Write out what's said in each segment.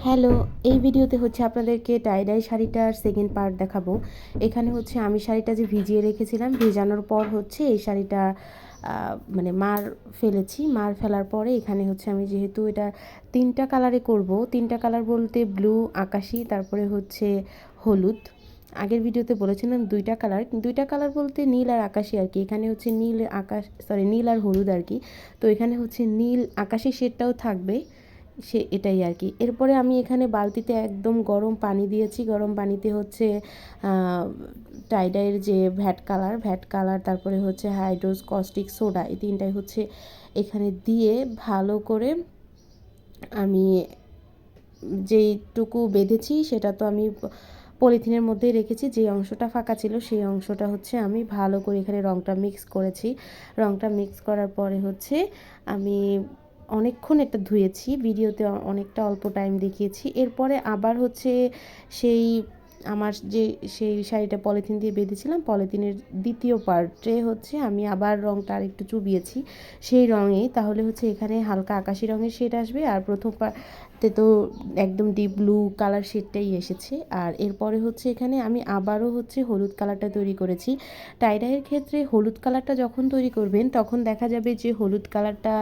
Hello, এই ভিডিওতে হচ্ছে আপনাদেরকে টাই-ডাই শাড়িটার সেকেন্ড পার্ট দেখাবো। এখানে হচ্ছে আমি শাড়িটা যে ভিজিয়ে রেখেছিলাম, ভেজানোর পর হচ্ছে এই শাড়িটা মানে মার ফেলার পরে এখানে হচ্ছে আমি যেহেতু এটা 3টা কালারে করব, 3টা কালার বলতে ব্লু, আকাশি, তারপরে হচ্ছে হলুদ। আগের ভিডিওতে বলেছিলাম 2টা কালার, 2টা কালার বলতে নীল আর আকাশি আর কি। এখানে হচ্ছে নীল আর হলুদ আর কি। তো এখানে হচ্ছে নীল আকাশি শেডটাও থাকবে, এটাই আর কি। এরপরে আমি এখানে বালতিতে একদম গরম পানি দিয়েছি। গরম পানিতে হচ্ছে টাইডাইয়ের যে ভ্যাট কালার, তারপরে হচ্ছে হাইড্রোস কস্টিক সোডা, এই তিনটাই হচ্ছে এখানে দিয়ে ভালো করে আমি যেইটুকু বেঁধেছি সেটা তো আমি পলিথিনের মধ্যেই রেখেছি। যে অংশটা ফাঁকা ছিল সেই অংশটা হচ্ছে আমি ভালো করে এখানে রঙটা মিক্স করেছি। রঙটা মিক্স করার পরে হচ্ছে আমি অনেকক্ষণ এটা ধুয়েছি, ভিডিওতে অনেকটা অল্প টাইম দেখিয়েছি। এরপরে আবার হচ্ছে সেই আমার সেই শাড়িটা পলিথিন দিয়ে বেঁধেছিলাম, পলিথিনের দ্বিতীয় পার্টে হচ্ছে আমি আবার রঙটা আরেকটু চুবিয়েছি সেই রঙেই। তাহলে হচ্ছে এখানে হালকা আকাশি রঙের শেড আসবে, আর প্রথম পার্টে তো একদম ডিপ ব্লু কালার শেডটাই এসেছে। আর এরপরে হচ্ছে এখানে আমি আবারও হচ্ছে হলুদ কালারটা তৈরি করেছি। টাইডাইয়ের ক্ষেত্রে হলুদ কালারটা যখন তৈরি করবেন তখন দেখা যাবে যে হলুদ কালারটা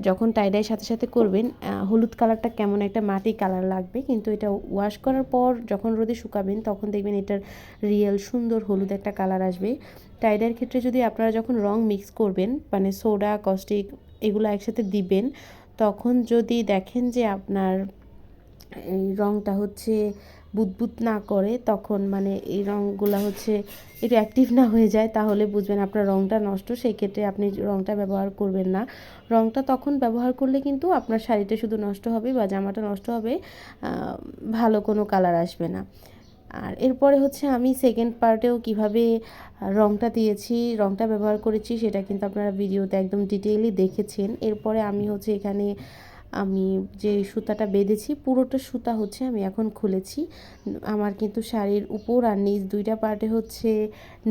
যখন টাইডাইয়ের সাথে সাথে করবেন হলুদ কালারটা কেমন একটা মাটি কালার লাগবে, কিন্তু এটা ওয়াশ করার পর যখন রোদে শুকাবেন তখন দেখবেন এটার রিয়েল সুন্দর হলুদ একটা কালার আসবে। টাইডাইয়ের ক্ষেত্রে যদি আপনারা যখন রং মিক্স করবেন, মানে সোডা কস্টিক এগুলো একসাথে দিবেন, তখন যদি দেখেন যে আপনার এই রঙটা হচ্ছে বুদবুদ না করে, তখন মানে এই রঙগুলো হচ্ছে একটু অ্যাক্টিভ না হয়ে যায়, তাহলে বুঝবেন আপনার রঙটা নষ্ট। সেই ক্ষেত্রে আপনি রঙটা ব্যবহার করবেন না। রঙটা তখন ব্যবহার করলে কিন্তু আপনার শাড়িটা শুধু নষ্ট হবে বা জামাটা নষ্ট হবে, ভালো কোনো কালার আসবে না। আর এরপরে হচ্ছে আমি সেকেন্ড পার্টেও কীভাবে রঙটা দিয়েছি, রঙটা ব্যবহার করেছি, সেটা কিন্তু আপনারা ভিডিওতে একদম ডিটেইলি দেখেছেন। এরপরে আমি হচ্ছে এখানে আমি যে সুতাটা বেঁধেছি পুরোটা সুতা হচ্ছে আমি এখন খুলেছি। আমার কিন্তু শাড়ির উপর আর নিচ 2টা পার্টে হচ্ছে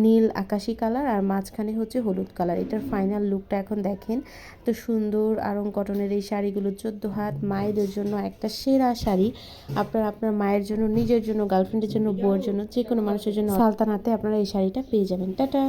নীল আকাশি কালার আর মাঝখানে হচ্ছে হলুদ কালার। এটার ফাইনাল লুকটা এখন দেখেন। তো সুন্দর আরং কটনের এই শাড়িগুলো 14 হাত মায়েদের জন্য একটা সেরা শাড়ি। আপনার মায়ের জন্য, নিজের জন্য, গার্লফ্রেন্ডের জন্য, বউয়ের জন্য, যে কোনো মানুষের জন্য সালতানাতে আপনারা এই শাড়িটা পেয়ে যাবেন। টাটা।